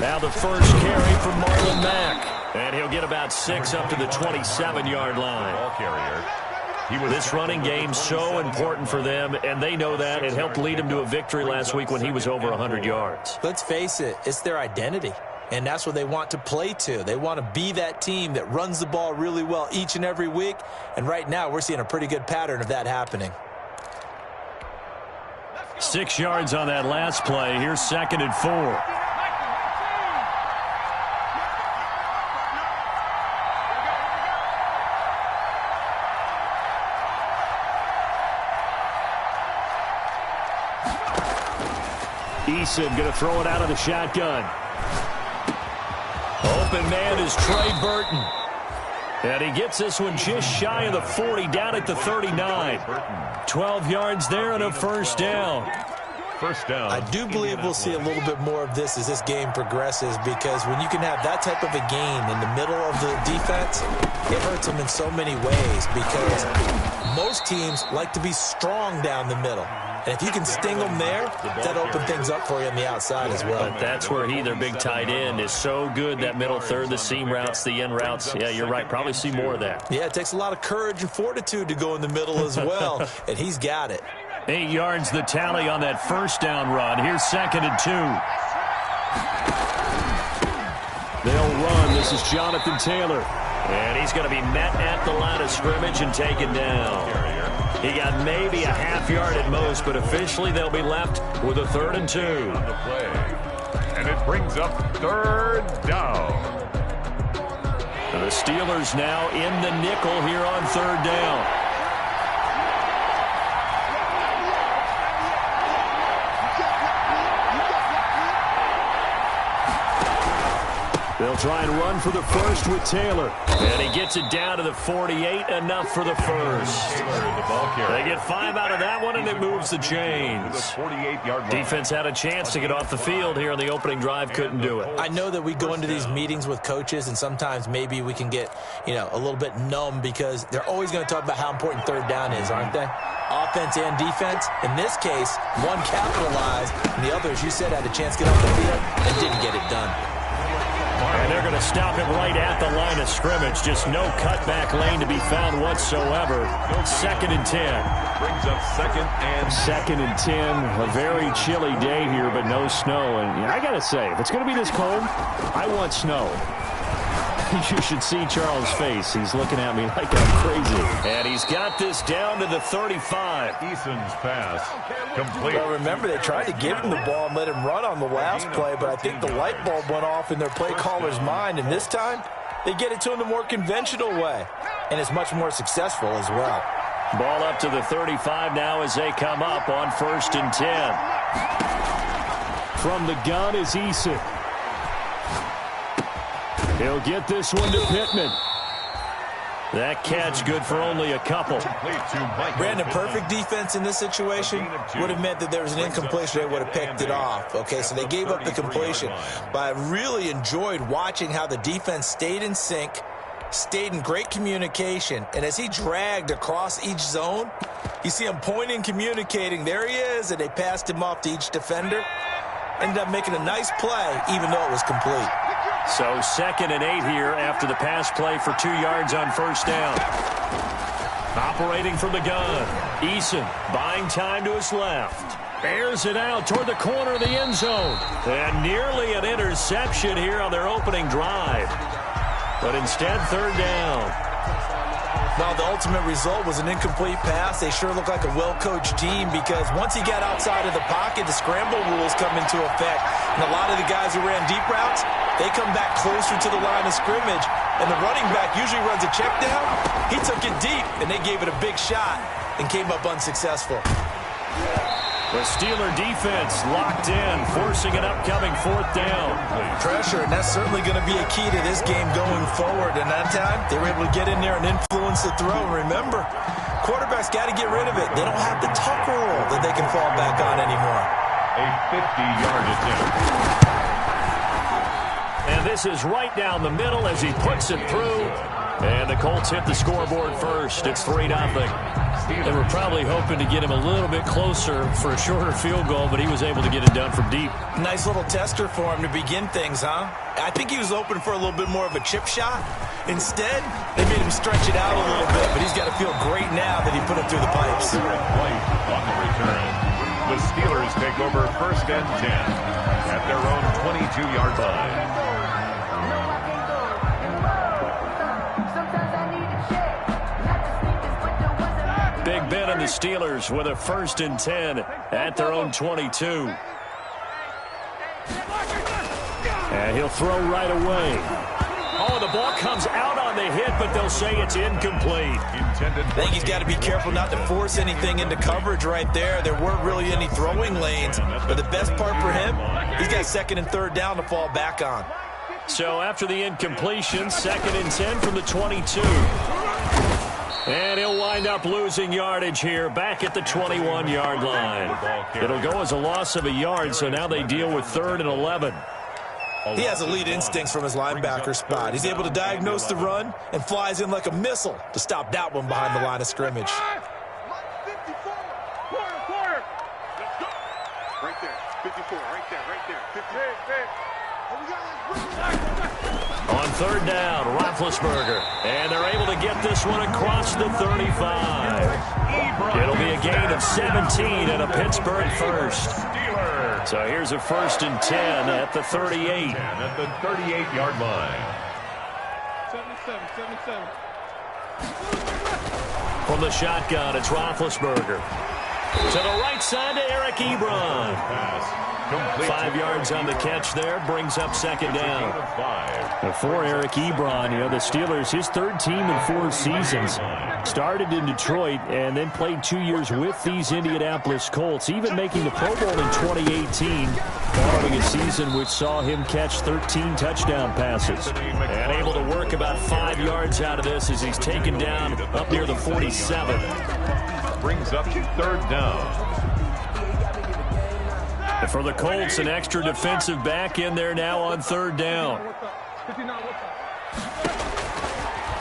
Now the first carry from Marlon Mack. And he'll get about 6 up to the 27-yard line. Ball carrier. This running game's so important for them, and they know that. It helped lead them to a victory last week when he was over 100 yards. Let's face it, it's their identity, and that's what they want to play to. They want to be that team that runs the ball really well each and every week, and right now we're seeing a pretty good pattern of that happening. 6 yards on that last play. Here's 2nd and 4. Eason going to throw it out of the shotgun. Open man is Trey Burton. And he gets this one just shy of the 40, down at the 39. 12 yards there and a first down. First down. I do believe we'll see a little bit more of this as this game progresses, because when you can have that type of a gain in the middle of the defense, it hurts them in so many ways, because most teams like to be strong down the middle. And if you can sting them there, that opens things up for you on the outside as well. But that's where their big tight end, is so good, that middle third, the seam routes, the end routes. Yeah, you're right. Probably see more of that. Yeah, it takes a lot of courage and fortitude to go in the middle as well, and he's got it. 8 yards the tally on that first down run. Here's 2nd and 2. They'll run. This is Jonathan Taylor. And he's going to be met at the line of scrimmage and taken down. He got maybe a half yard at most, but officially they'll be left with a 3rd and 2. On the play. And it brings up 3rd down. The Steelers now in the nickel here on 3rd down. They'll try and run for the first with Taylor. And he gets it down to the 48, enough for the first. They get 5 out of that one, and it moves the chains. Defense had a chance to get off the field here on the opening drive, couldn't do it. I know that we go into these meetings with coaches, and sometimes maybe we can get, a little bit numb, because they're always going to talk about how important 3rd down is, aren't they? Offense and defense. In this case, one capitalized, and the other, as you said, had a chance to get off the field and didn't get it done. And they're going to stop him right at the line of scrimmage. Just no cutback lane to be found whatsoever. 2nd and 10. Brings up 2nd and 10. A very chilly day here, but no snow. And I got to say, if it's going to be this cold, I want snow. You should see Charles' face. He's looking at me like I'm crazy. And he's got this down to the 35. Eason's pass complete. Well, remember, they tried to give him the ball and let him run on the last play, but I think the light bulb went off in their play caller's mind, and this time they get it to him the more conventional way, and it's much more successful as well. Ball up to the 35 now as they come up on 1st and 10. From the gun is Eason. He'll get this one to Pittman. That catch good for only a couple. Brandon, perfect defense in this situation would have meant that there was an incompletion. They would have picked it off. Okay, so they gave up the completion. But I really enjoyed watching how the defense stayed in sync, stayed in great communication, and as he dragged across each zone, you see him pointing, communicating. There he is, and they passed him off to each defender. Ended up making a nice play, even though it was complete. So 2nd and 8 here after the pass play for 2 yards on 1st down. Operating from the gun. Eason buying time to his left. Airs it out toward the corner of the end zone. And nearly an interception here on their opening drive. But instead, 3rd down. Well, the ultimate result was an incomplete pass. They sure look like a well-coached team, because once he got outside of the pocket, the scramble rules come into effect. And a lot of the guys who ran deep routes, they come back closer to the line of scrimmage. And the running back usually runs a check down. He took it deep, and they gave it a big shot and came up unsuccessful. The Steeler defense locked in, forcing an upcoming 4th down. Pressure, and that's certainly going to be a key to this game going forward. And that time, they were able to get in there and influence the throw. Remember, quarterbacks got to get rid of it. They don't have the tuck rule that they can fall back on anymore. A 50-yard attempt. And this is right down the middle as he puts it through. And the Colts hit the scoreboard first. It's 3-0. They were probably hoping to get him a little bit closer for a shorter field goal, but he was able to get it done from deep. Nice little tester for him to begin things, huh? I think he was hoping for a little bit more of a chip shot. Instead, they made him stretch it out a little bit, but he's got to feel great now that he put it through the pipes. On the return, the Steelers take over 1st and 10 at their own 22-yard line. Big Ben and the Steelers with a 1st and 10 at their own 22. And he'll throw right away. Oh, the ball comes out on the hit, but they'll say it's incomplete. I think he's got to be careful not to force anything into coverage right there. There weren't really any throwing lanes, but the best part for him, he's got 2nd and 3rd down to fall back on. So after the incompletion, 2nd and 10 from the 22. And he'll wind up losing yardage here back at the 21-yard line. It'll go as a loss of a yard, so now they deal with 3rd and 11. He has elite instincts from his linebacker spot. He's able to diagnose the run and flies in like a missile to stop that one behind the line of scrimmage. Right there, 54, right there, 54. On 3rd down, Roethlisberger. And they're able to get this one across the 35. It'll be a gain of 17 and a Pittsburgh first. So here's a 1st and 10 at the 38. At the 38-yard line. 77. From the shotgun, it's Roethlisberger. To the right side to Eric Ebron. 5 yards on the catch there, brings up 2nd down. For Eric Ebron, the Steelers, his 3rd team in 4 seasons. Started in Detroit and then played 2 years with these Indianapolis Colts, even making the Pro Bowl in 2018, following a season which saw him catch 13 touchdown passes. And able to work about 5 yards out of this as he's taken down up near the 47. Brings up 3rd down. And for the Colts, an extra defensive back in there now on 3rd down.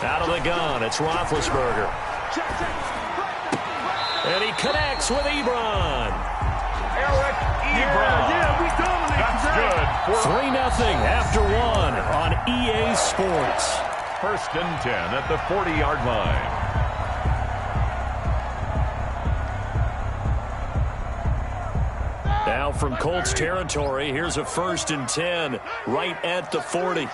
Out of the gun, it's Roethlisberger. And he connects with Ebron. Eric Ebron. Yeah, we dominate. That's good. 3-0 after 1 on EA Sports. 1st and 10 at the 40-yard line. Now from Colts territory, here's a 1st and 10 right at the 40.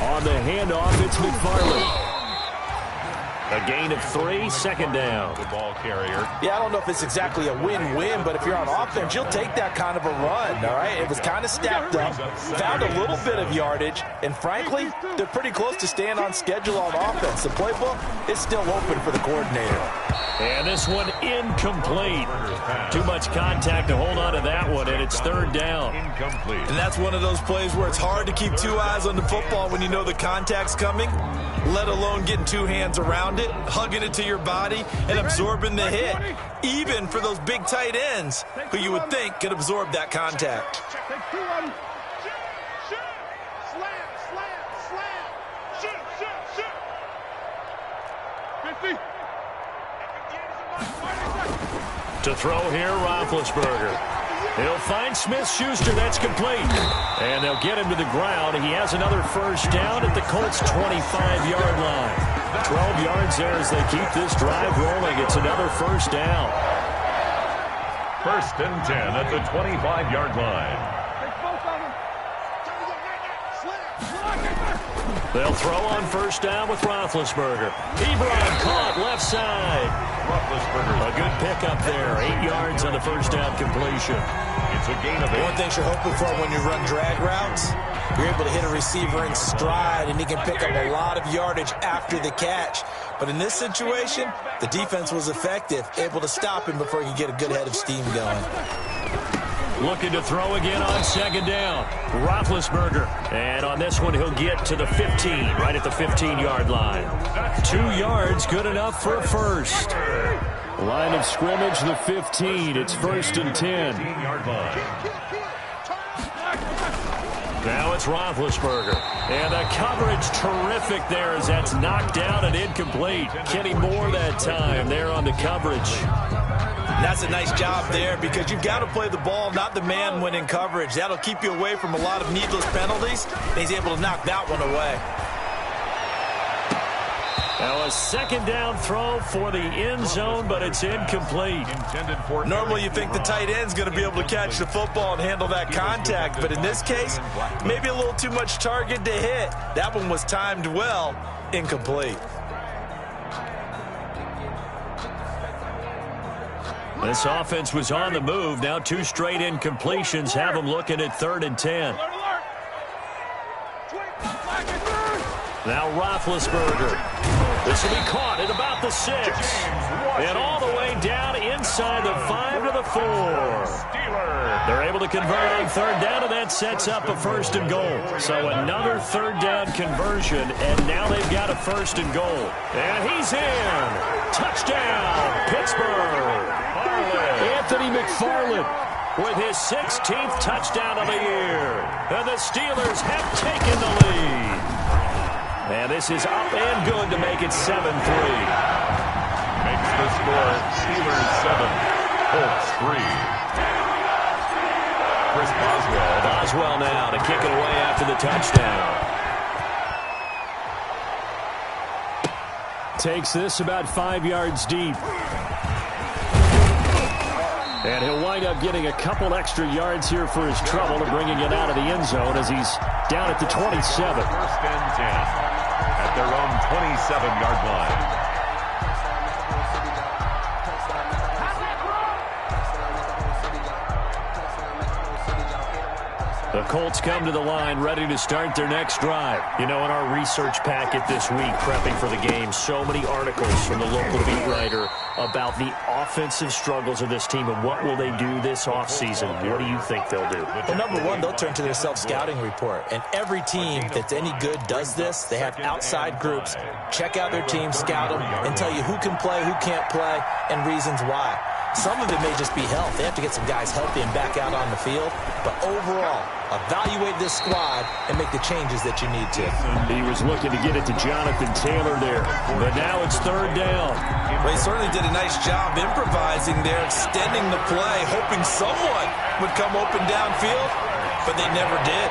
On the handoff, it's McFarland. A gain of 3, 2nd down. The ball carrier. Yeah, I don't know if it's exactly a win-win, but if you're on offense, you'll take that kind of a run, all right? It was kind of stacked up, found a little bit of yardage, and frankly, they're pretty close to staying on schedule on offense. The playbook is still open for the coordinator. And this one incomplete. Too much contact to hold on to that one, and it's 3rd down. Incomplete. And that's one of those plays where it's hard to keep 2 eyes on the football when you know the contact's coming, let alone getting 2 hands around it, hugging it to your body, and absorbing the hit, even for those big tight ends who you would think could absorb that contact. Take 2 of them. Shoot. Slam. Shoot. 50. To throw here, Roethlisberger. He'll find Smith-Schuster. That's complete. And they'll get him to the ground. He has another 1st down at the Colts' 25-yard line. 12 yards there as they keep this drive rolling. It's another 1st down. 1st and 10 at the 25-yard line. They'll throw on 1st down with Roethlisberger. Ebron caught left side. A good pickup there. 8 yards on the 1st down completion. It's a gain of 8. One thing you're hoping for when you run drag routes, you're able to hit a receiver in stride, and he can pick up a lot of yardage after the catch. But in this situation, the defense was effective, able to stop him before he could get a good head of steam going. Looking to throw again on 2nd down. Roethlisberger. And on this one, he'll get to the 15, right at the 15-yard line. 2 yards, good enough for a 1st. Line of scrimmage, the 15. It's 1st and 10. 15-yard line. Now it's Roethlisberger. And the coverage terrific there as that's knocked down and incomplete. Kenny Moore that time there on the coverage. That's a nice job there because you've got to play the ball, not the man when in coverage. That'll keep you away from a lot of needless penalties. And he's able to knock that one away. Now a second down throw for the end zone, but it's incomplete. Normally you think the tight end's going to be able to catch the football and handle that contact, but in this case, maybe a little too much target to hit. That one was timed well, incomplete. This offense was on the move. Now 2 straight incompletions have them looking at 3rd and 10. Now Roethlisberger. This will be caught at about the 6. And all the way down inside the 5 to the 4. They're able to convert on 3rd down, and that sets up a 1st and goal. So another 3rd down conversion, and now they've got a 1st and goal. And he's in. Touchdown, Pittsburgh. Anthony McFarland with his 16th touchdown of the year. And the Steelers have taken the lead. And this is up and good to make it 7-3. Makes the score Steelers 7, Colts 3. Chris Boswell. Boswell now to kick it away after the touchdown. Takes this about 5 yards deep. And he'll wind up getting a couple extra yards here for his trouble to bringing it out of the end zone as he's down at the 27. 1st and 10 at their own 27-yard line. The Colts come to the line ready to start their next drive. You know, in our research packet this week, prepping for the game, so many articles from the local beat writer about the offensive struggles of this team and what will they do this offseason. What do you think they'll do? Well, number one, they'll turn to their self-scouting report. And every team that's any good does this. They have outside groups. Check out their team, scout them, and tell you who can play, who can't play, and reasons why. Some of it may just be health. They have to get some guys healthy and back out on the field. But overall, evaluate this squad and make the changes that you need to. He was looking to get it to Jonathan Taylor there. But now it's 3rd down. Well, he certainly did a nice job improvising there, extending the play, hoping someone would come open downfield, but they never did.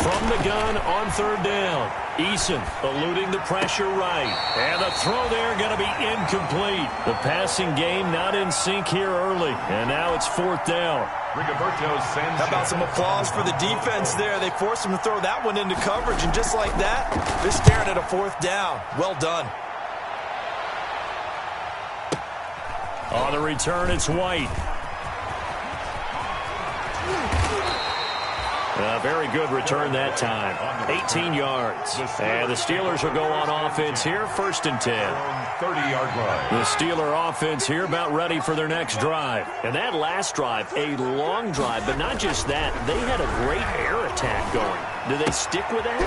From the gun on 3rd down. Eason eluding the pressure right. And the throw there going to be incomplete. The passing game not in sync here early. And now it's 4th down. How about some applause for the defense there? They forced him to throw that one into coverage, and just like that, they're staring at a 4th down. Well done. On the return, it's White. A very good return that time. 18 yards. And the Steelers will go on offense here, 1st and 10. 30-yard line. The Steeler offense here about ready for their next drive. And that last drive, a long drive, but not just that. They had a great air attack going. Do they stick with that?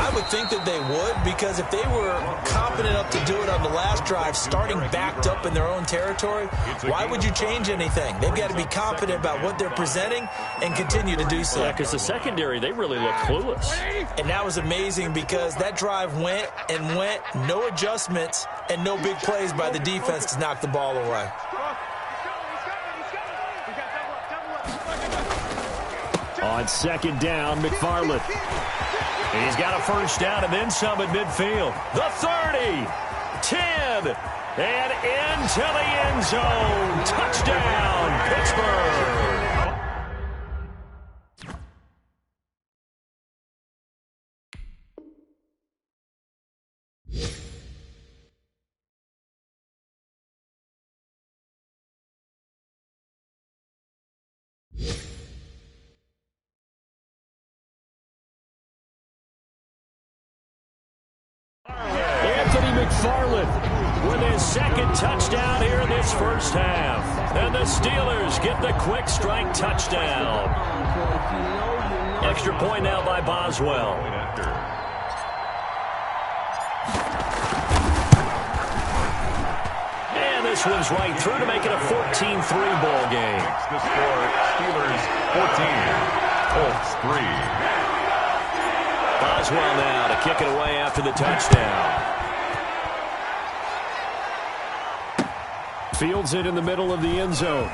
I would think that they would, because if they were confident enough to do it on the last drive, starting backed up in their own territory, why would you change anything? They've got to be confident about what they're presenting and continue to do so. Yeah, because the secondary, they really look clueless. And that was amazing because that drive went and went, no adjustments and no big plays by the defense to knock the ball away. On 2nd down, McFarland. He's got a 1st down and then some at midfield. The 30, 10, and into the end zone. Touchdown, Pittsburgh. Anthony McFarland with his 2nd touchdown here in this 1st half. And the Steelers get the quick strike touchdown. Extra point now by Boswell. And this one's right through to make it a 14-3 ball game. The score, Steelers 14, Colts 3. Boswell now to kick it away after the touchdown. Fields it in the middle of the end zone.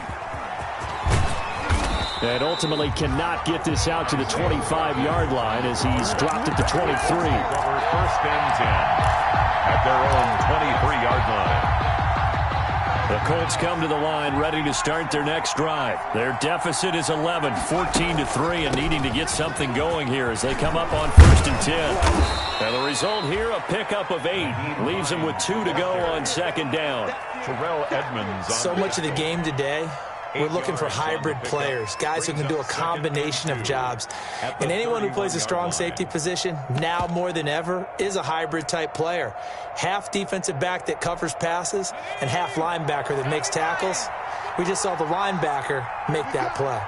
And ultimately cannot get this out to the 25-yard line as he's dropped it to 23. First and 10 at their own 23-yard line. The Colts come to the line ready to start their next drive. Their deficit is 11, 14-3, and needing to get something going here as they come up on first and 10. And the result here, a pickup of 8. Leaves them with 2 to go on second down. Terrell Edmonds. So much of the game today, we're looking for hybrid players, guys who can do a combination of jobs. And anyone who plays a strong safety position, now more than ever, is a hybrid type player. Half defensive back that covers passes and half linebacker that makes tackles. We just saw the linebacker make that play.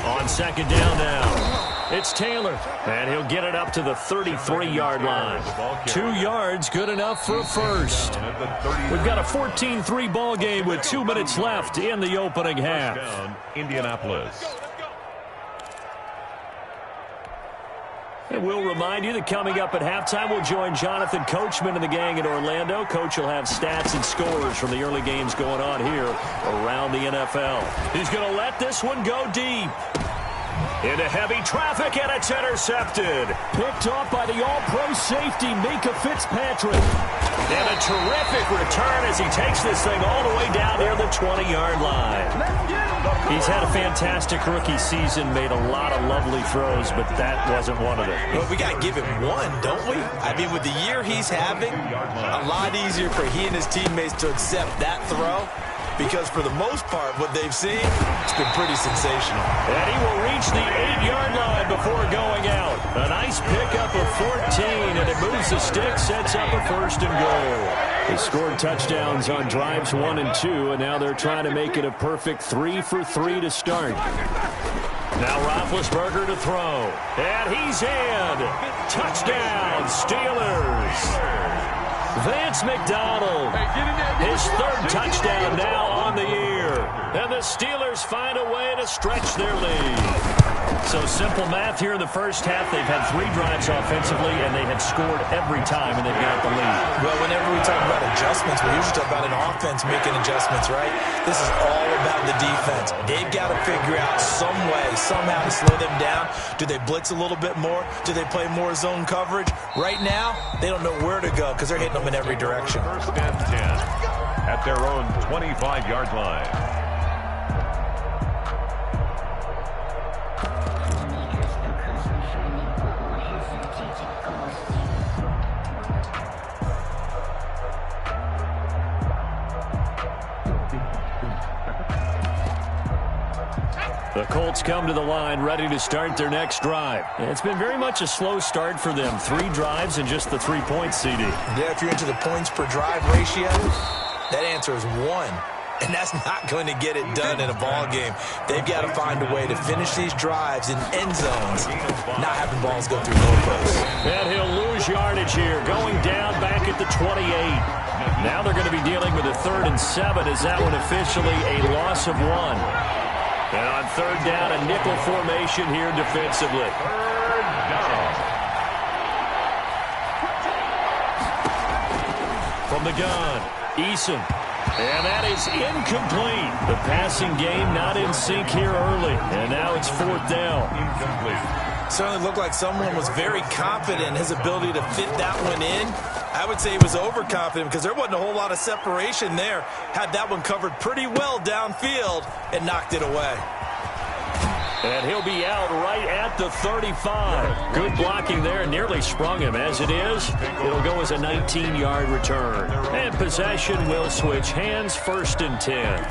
On second down now. It's Taylor, and he'll get it up to the 33-yard line. 2 yards, good enough for a first. We've got a 14-3 ball game with 2 minutes left in the opening half. Indianapolis. And we'll remind you that coming up at halftime, we'll join Jonathan Coachman and the gang in Orlando. Coach will have stats and scores from the early games going on here around the NFL. He's going to let this one go deep. Into heavy traffic, and it's intercepted. Picked off by the all-pro safety, Minka Fitzpatrick. And a terrific return as he takes this thing all the way down near the 20-yard line. He's had a fantastic rookie season, made a lot of lovely throws, but that wasn't one of them. Well, we got to give him one, don't we? I mean, with the year he's having, a lot easier for he and his teammates to accept that throw. Because for the most part, what they've seen, it's been pretty sensational. And he will reach the 8-yard line before going out. A nice pickup of 14, and it moves the stick, sets up a first and goal. They scored touchdowns on drives 1 and 2, and now they're trying to make it a perfect 3 for 3 to start. Now Roethlisberger to throw. And he's in. Touchdown, Steelers. Vance McDonald, his 3rd touchdown now on the year. And the Steelers find a way to stretch their lead. So simple math here in the first half. They've had 3 drives offensively, and they have scored every time, and they've got the lead. Well, whenever we talk about adjustments, we usually talk about an offense making adjustments, right? This is all about the defense. They've got to figure out some way, somehow to slow them down. Do they blitz a little bit more? Do they play more zone coverage? Right now, they don't know where to go because they're hitting them in every direction. First and 10 at their own 25-yard line. The Colts come to the line ready to start their next drive. It's been very much a slow start for them. 3 drives and just the 3 points, CD. Yeah, if you're into the points per drive ratio, that answer is 1. And that's not going to get it done in a ball game. They've got to find a way to finish these drives in end zones, not having balls go through goalposts. And he'll lose yardage here, going down back at the 28. Now they're going to be dealing with a 3rd and 7. Is that one officially a loss of 1? And on 3rd down, a nickel formation here defensively. 3rd down. From the gun, Eason. And that is incomplete. The passing game not in sync here early. And now it's 4th down. Incomplete. Certainly looked like someone was very confident in his ability to fit that one in. I would say he was overconfident because there wasn't a whole lot of separation there. Had that one covered pretty well downfield and knocked it away. And he'll be out right at the 35. Good blocking there, nearly sprung him. As it is, it'll go as a 19-yard return. And possession will switch hands, 1st and 10.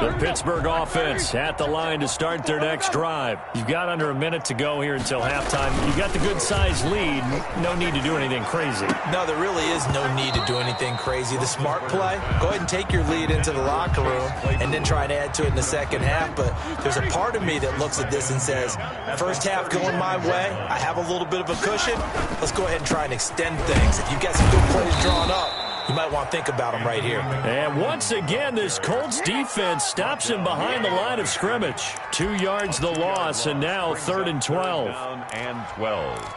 The Pittsburgh offense at the line to start their next drive. You've got under a minute to go here until halftime. You've got the good-sized lead. No need to do anything crazy. No, there really is no need to do anything crazy. The smart play, go ahead and take your lead into the locker room and then try and add to it in the second half. But there's a part of me that looks at this and says, first half going my way, I have a little bit of a cushion. Let's go ahead and try and extend things. If you've got some good plays drawn up, you might want to think about them right here. And once again, this Colts defense stops him behind the line of scrimmage. 2 yards the loss, and now 3rd and 12. Down and 12.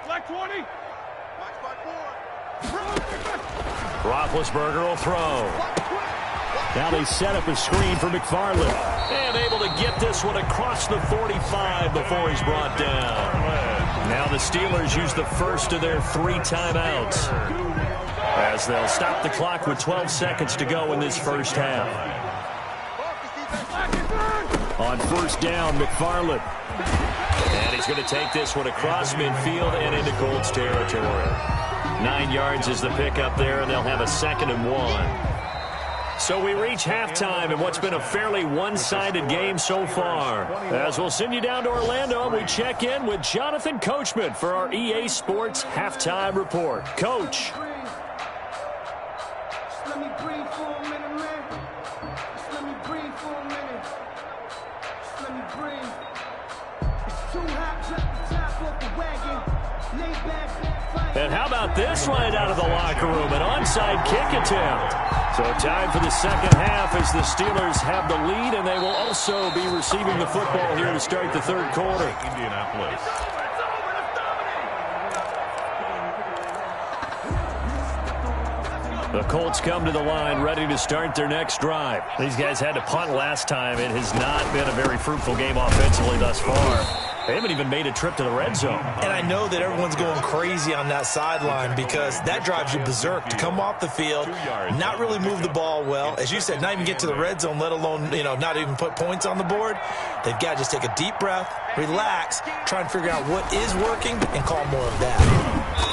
Black 20. Roethlisberger will throw. Now they set up a screen for McFarland. And able to get this one across the 45 before he's brought down. Now the Steelers use the first of their 3 timeouts, as they'll stop the clock with 12 seconds to go in this first half. On first down, McFarland. And he's going to take this one across midfield and into Colts territory. 9 yards is the pickup there, and they'll have a 2nd and 1. So we reach halftime in what's been a fairly one-sided game so far. As we'll send you down to Orlando, we check in with Jonathan Coachman for our EA Sports Halftime Report. Coach. Just let me breathe for a minute, man. Just let me breathe for a minute. Just let me breathe. It's too hot, drop the top off the wagon. Lay back, And how about this right out of the locker room? An onside kick attempt. So time for the second half as the Steelers have the lead, and they will also be receiving the football here to start the 3rd quarter. Indianapolis. The Colts come to the line ready to start their next drive. These guys had to punt last time. It has not been a very fruitful game offensively thus far. They haven't even made a trip to the red zone. And I know that everyone's going crazy on that sideline because that drives you berserk to come off the field, not really move the ball well. As you said, not even get to the red zone, let alone, not even put points on the board. They've got to just take a deep breath, relax, try and figure out what is working, and call more of that.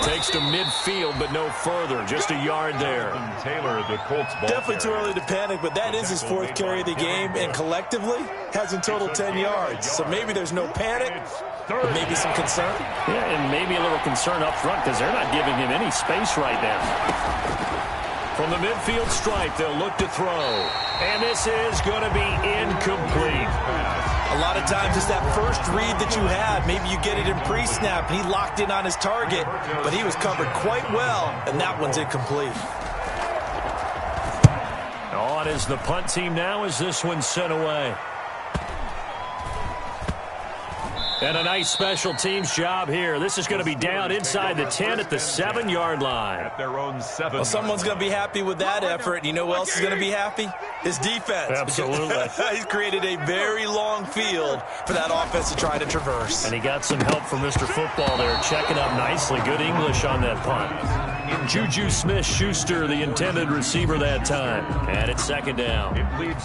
Takes to midfield, but no further. Just a yard there. Taylor, the Colts ball Definitely too early to panic, but that is his 4th carry of the game, and collectively has in total 10 yards. So maybe there's no panic, but maybe some concern. Yeah, and maybe a little concern up front because they're not giving him any space right now. From the midfield stripe, they'll look to throw. And this is going to be incomplete. A lot of times it's that first read that you have. Maybe you get it in pre-snap, and he locked in on his target, but he was covered quite well, and that one's incomplete. On is the punt team now as this one's sent away. And a nice special teams job here. This is going to be down inside the 10 at the 7-yard line. At their own 7. Well, someone's going to be happy with that effort. And you know who else is going to be happy? His defense. Absolutely. He's created a very long field for that offense to try to traverse. And he got some help from Mr. Football there, checking up nicely. Good English on that punt. Juju Smith-Schuster, the intended receiver that time. And it's 2nd down.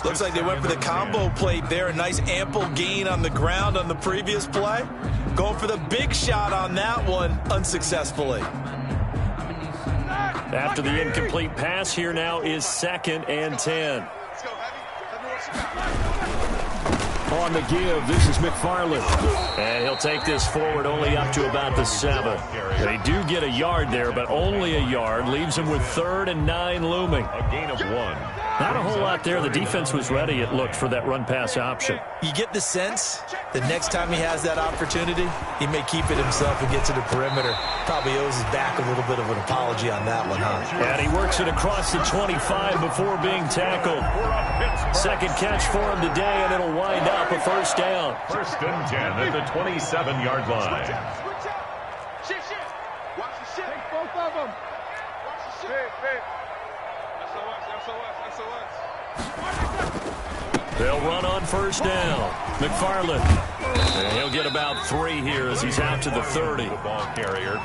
Looks like they went for the combo plate there. A nice ample gain on the ground on the previous play. Going for the big shot on that one unsuccessfully. After the incomplete pass, here now is 2nd and 10. On the give, this is McFarland. And he'll take this forward only up to about the 7. They do get a yard there, but only a yard. Leaves him with 3rd and 9 looming. A gain of 1. Not a whole lot there. The defense was ready, it looked, for that run-pass option. You get the sense that next time he has that opportunity, he may keep it himself and get to the perimeter. Probably owes his back a little bit of an apology on that one, huh? And he works it across the 25 before being tackled. 2nd catch for him today, and it'll wind up a 1st down. 1st and 10 at the 27-yard line. Shit. Watch the shit. Take both of them. Watch the shit. They'll run on 1st down. McFarland. And he'll get about 3 here as he's out to the 30. The ball carrier.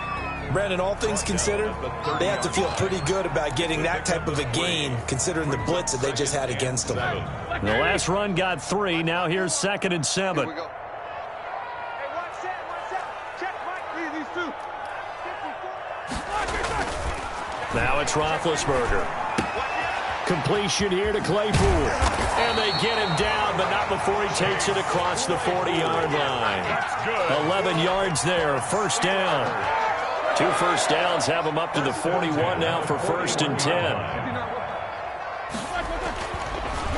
Brandon, all things considered, they have to feel pretty good about getting that type of a gain, considering the blitz that they just had against them. The last run got 3. Now here's 2nd and 7. Hey, watch that. Check, Mike. These two. Now it's Roethlisberger. Completion here to Claypool. And they get him down, but not before he takes it across the 40-yard line. 11 yards there, first down. 2 first downs have him up to the 41 now for 1st and 10.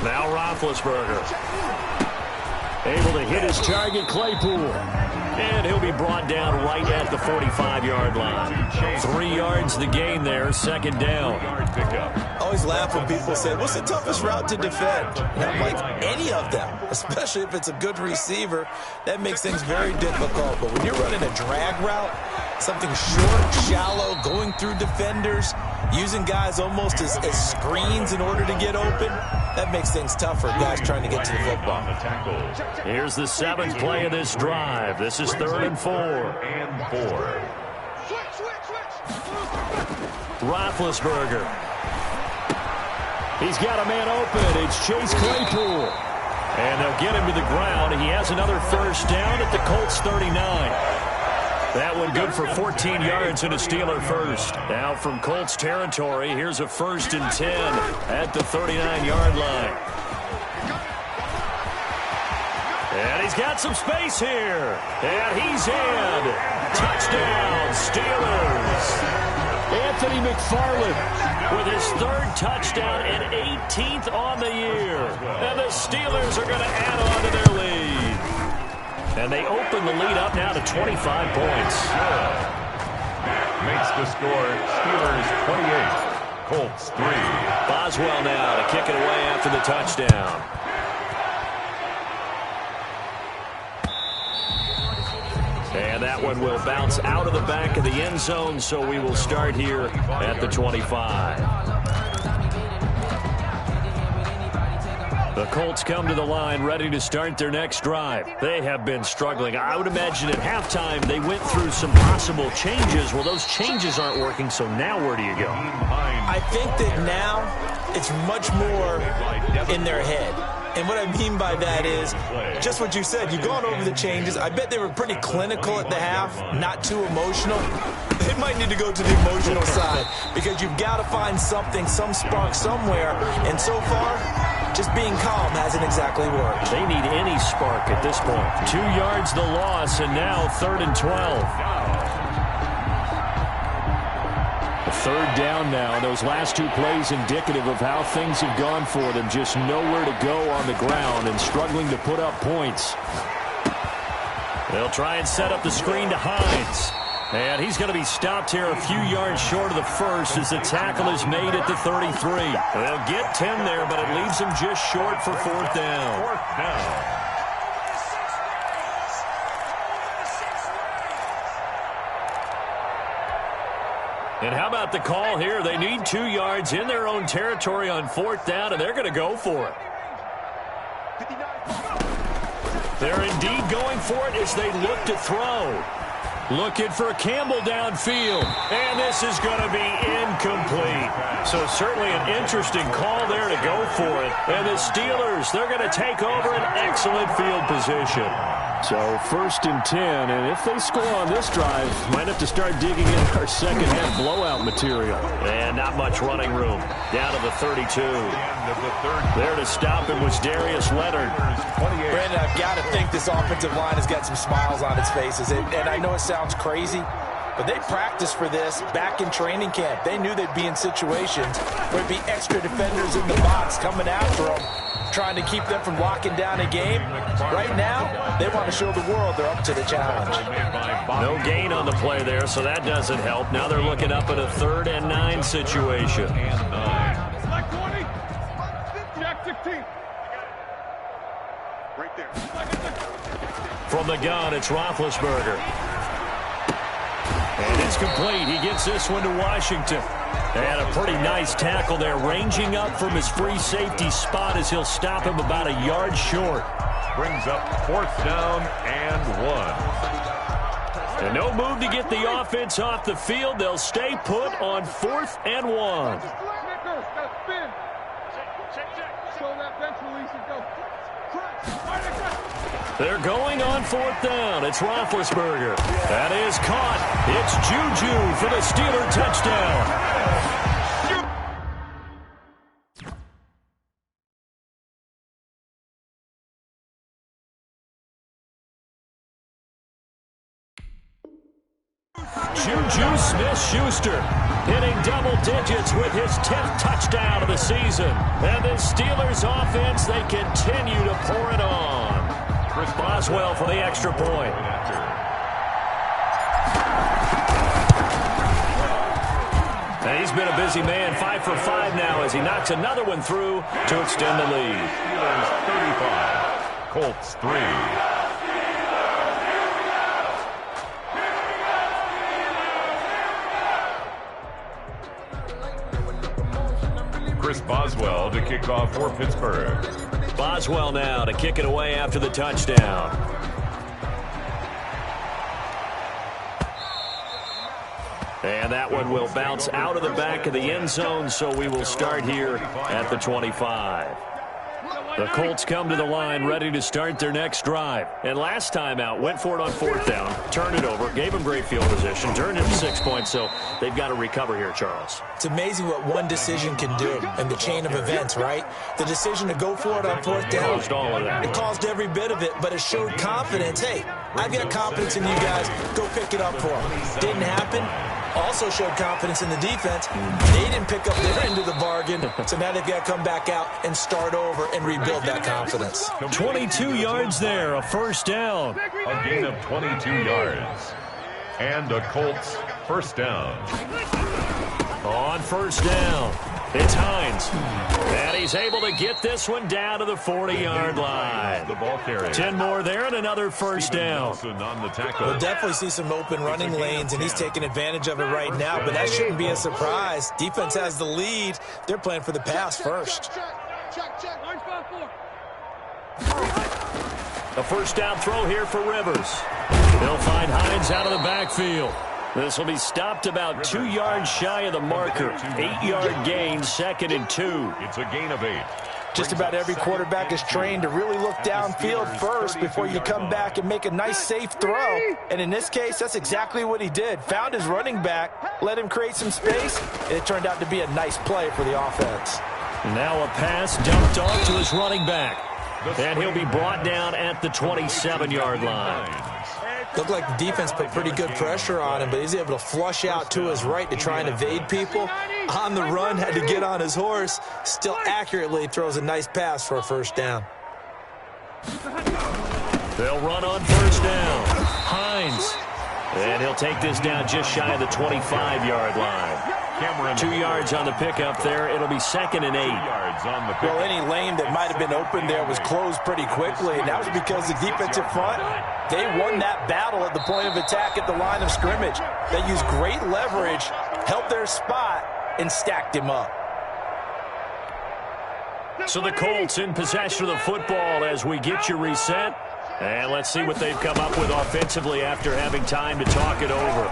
Now Roethlisberger. Able to hit his target, Claypool. And he'll be brought down right at the 45-yard line. 3 yards the gain there, 2nd down. I always laugh when people say, what's the toughest route to defend? And I'm like, any of them, especially if it's a good receiver. That makes things very difficult. But when you're running a drag route, something short, shallow, going through defenders, using guys almost as screens in order to get open, that makes things tough for guys trying to get to the football. Here's the 7th play of this drive. This is 3rd and 4. Roethlisberger. He's got a man open. It's Chase Claypool. And they'll get him to the ground. He has another first down at the Colts 39. That one good for 14 yards and a Steeler first. Now from Colts territory, here's a 1st and 10 at the 39-yard line. And he's got some space here. And he's in. Touchdown, Steelers. Anthony McFarland with his 3rd touchdown and 18th on the year. And the Steelers are going to add on to their lead. And they open the lead up now to 25 points. Makes the score Steelers 28, Colts 3. Boswell now to kick it away after the touchdown. And that one will bounce out of the back of the end zone, so we will start here at the 25. The Colts come to the line ready to start their next drive. They have been struggling. I would imagine at halftime they went through some possible changes. Well, those changes aren't working, so now where do you go? I think that now it's much more in their head. And what I mean by that is just what you said. You've gone over the changes. I bet they were pretty clinical at the half, not too emotional. They might need to go to the emotional side because you've got to find something, some spark somewhere. And so far, just being calm hasn't exactly worked. They need any spark at this point. 2 yards the loss, and now 3rd and 12. Third down now. Those last 2 plays indicative of how things have gone for them. Just nowhere to go on the ground and struggling to put up points. They'll try and set up the screen to Hines. And he's going to be stopped here a few yards short of the first as the tackle is made at the 33. They'll get 10 there, but it leaves them just short for 4th down. 4th down. And how about the call here? They need 2 yards in their own territory on 4th down, and they're going to go for it. They're indeed going for it as they look to throw. Looking for Campbell downfield. And this is going to be incomplete. So certainly an interesting call there to go for it. And the Steelers, they're going to take over an excellent field position. So 1st and 10, and if they score on this drive, might have to start digging in our second half blowout material. And not much running room. Down to the 32. There to stop him was Darius Leonard. Brandon, I've got to think this offensive line has got some smiles on its faces. And I know it sounds crazy, but they practiced for this back in training camp. They knew they'd be in situations where there'd be extra defenders in the box coming after them, trying to keep them from locking down a game. Right now, they want to show the world they're up to the challenge. No gain on the play there, so that doesn't help. Now they're looking up at a 3rd and 9 situation. Like 20. Jack 16. Right there. From the gun, it's Roethlisberger. And it's complete. He gets this one to Washington. And a pretty nice tackle there, ranging up from his free safety spot as he'll stop him about a yard short. Brings up 4th down and 1. And no move to get the offense off the field. They'll stay put on 4th and 1. They're going on 4th down. It's Roethlisberger. That is caught. It's Juju for the Steeler touchdown. Juju Smith-Schuster hitting double digits with his 10th touchdown of the season. And the Steelers offense, they continue to pour it on. Boswell for the extra point. And he's been a busy man, 5 for 5 now as he knocks another one through to extend the lead. Steelers 35, Colts 3. Chris Boswell to kick off for Pittsburgh. Boswell now to kick it away after the touchdown. And that one will bounce out of the back of the end zone, so we will start here at the 25. The Colts come to the line ready to start their next drive. And last time out, went for it on 4th down, turned it over, gave them great field position, turned it to 6 points, so they've got to recover here, Charles. It's amazing what one decision can do in the chain of events, right? The decision to go for it on 4th down, Caused all of that. it caused every bit of it, but it showed confidence. Hey, I've got confidence in you guys. Go pick it up for them. Didn't happen. Also showed confidence in the defense. They didn't pick up their end of the bargain, so now they've got to come back out and start over and rebuild that confidence. 22 yards there, a first down. A gain of 22 yards. And a Colts first down. On first down, it's Hines. And he's able to get this one down to the 40-yard line. The ball carrier. 10 more there and another first down. On the tackle. We'll definitely see some open running lanes, and he's taking advantage of it right now, but that shouldn't be a surprise. Defense has the lead. They're playing for the pass first. A first down throw here for Rivers. They'll find Hines out of the backfield. This will be stopped about 2 yards shy of the marker. 8-yard gain, 2nd and 2. It's a gain of 8. Just about every quarterback is trained to really look downfield first before you come back and make a nice, safe throw. And in this case, that's exactly what he did. Found his running back, let him create some space, and it turned out to be a nice play for the offense. Now a pass dumped off to his running back. And he'll be brought down at the 27-yard line. Looked like the defense put pretty good pressure on him, but he's able to flush out to his right to try and evade people. On the run, had to get on his horse. Still accurately throws a nice pass for a first down. They'll run on first down. Hines. And he'll take this down just shy of the 25-yard line. 2 yards on the pickup there. It'll be 2nd and 8. Well, any lane that might have been open there was closed pretty quickly, and that was because the defensive front, they won that battle at the point of attack at the line of scrimmage. They used great leverage, held their spot, and stacked him up. So the Colts in possession of the football as we get you reset. And let's see what they've come up with offensively after having time to talk it over.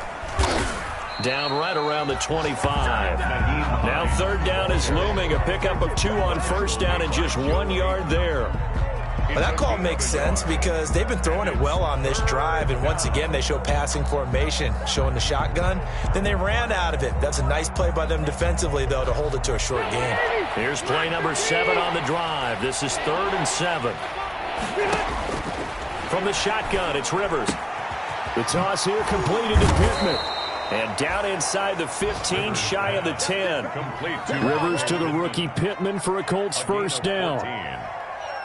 Down right around the 25. Now 3rd down is looming. A pickup of 2 on first down and just 1 yard there. Well, that call makes sense because they've been throwing it well on this drive, and once again they show passing formation, showing the shotgun. Then they ran out of it. That's a nice play by them defensively, though, to hold it to a short gain. Here's play number 7 on the drive. This is 3rd and 7. From the shotgun, it's Rivers. The toss here completed to Pittman. And down inside the 15, shy of the 10. Rivers to the rookie Pittman for a Colts first down.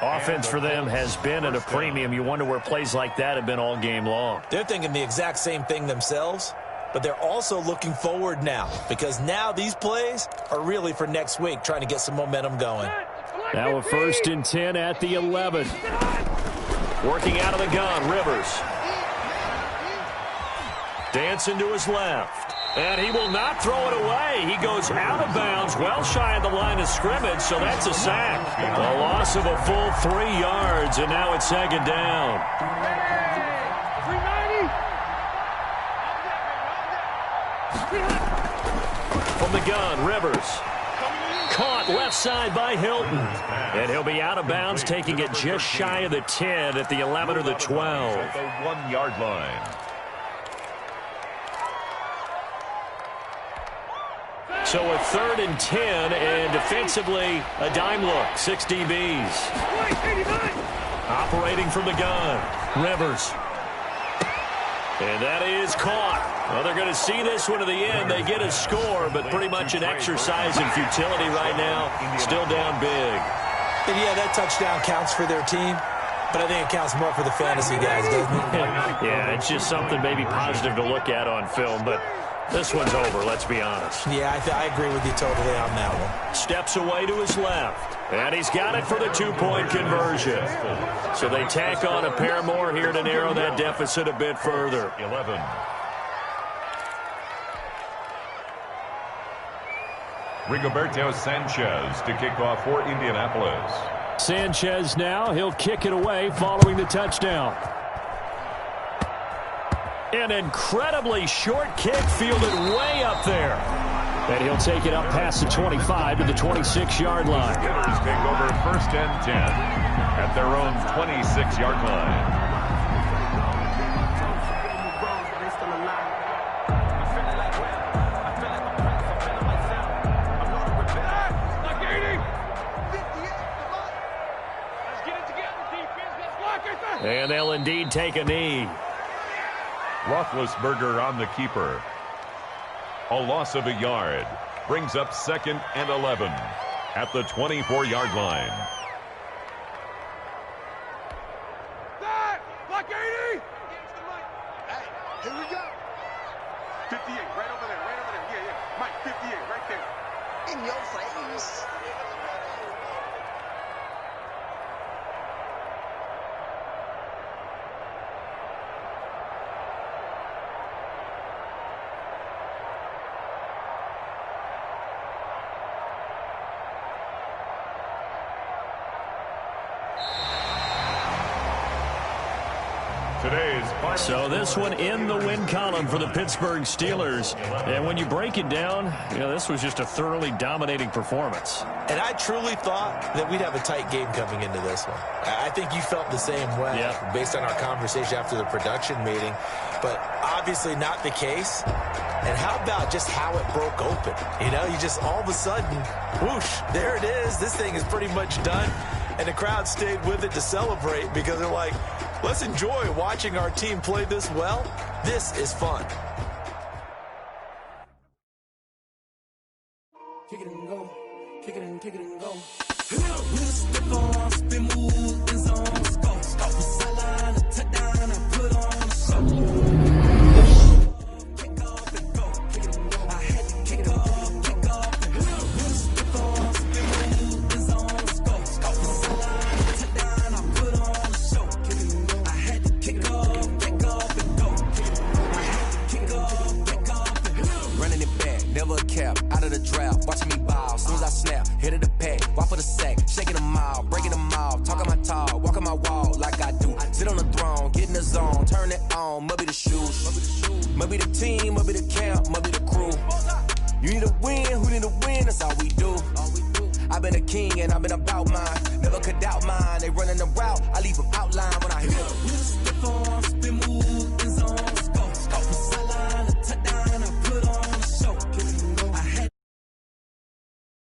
Offense for them has been at a premium. You wonder where plays like that have been all game long. They're thinking the exact same thing themselves, but they're also looking forward now because now these plays are really for next week, trying to get some momentum going. Now a 1st and 10 at the 11. Working out of the gun, Rivers. Dancing to his left. And he will not throw it away. He goes out of bounds, well shy of the line of scrimmage, so that's a sack. A loss of a full 3 yards, and now it's 2nd down. From the gun, Rivers. Caught left side by Hilton. And he'll be out of bounds, taking it just shy of the 10 at the 11 or the 12. At the 1 yard line. So a 3rd and 10, and defensively, a dime look. 6 DBs. Operating from the gun. Rivers. And that is caught. Well, they're going to see this one to the end. They get a score, but pretty much an exercise in futility right now. Still down big. And yeah, that touchdown counts for their team, but I think it counts more for the fantasy guys, doesn't it? Yeah, it's just something maybe positive to look at on film, but this one's over, let's be honest. Yeah, I agree with you totally on that one. Steps away to his left, and he's got it for the two-point conversion. So they tack on a pair more here to narrow that deficit a bit further. 11. Rigoberto Sanchez to kick off for Indianapolis. Sanchez now, he'll kick it away following the touchdown. An incredibly short kick fielded way up there. And he'll take it up past the 25 to the 26-yard line. Steelers take over 1st and 10 at their own 26-yard line. And they'll indeed take a knee. Roethlisberger on the keeper. A loss of a yard. Brings up 2nd and 11 at the 24-yard line. Block 80! Hey, here we go. 58, right over there, right over there. Yeah, yeah. Mike, 58, right there. In your face. So this one in the win column for the Pittsburgh Steelers. And when you break it down, you know, this was just a thoroughly dominating performance. And I truly thought that we'd have a tight game coming into this one. I think you felt the same way based on our conversation after the production meeting. But obviously not the case. And how about just how it broke open? You know, you just all of a sudden, whoosh, there it is. This thing is pretty much done. And the crowd stayed with it to celebrate because they're like, let's enjoy watching our team play this well. This is fun. Kick it and go. Kick it and go. Out of the draft, watching me ball. Soon as I snap, hit of the pack, walk for the sack, shaking them all, breaking them off, talking my talk, walking my wall like I do. Sit on the throne, get in the zone, turn it on, must be the shoes, must be the team, must be the camp, must be the crew. You need to win, who need to win? That's all we do. I've been a king and I've been about mine, never could doubt mine. They running the route, I leave them outline when I hit.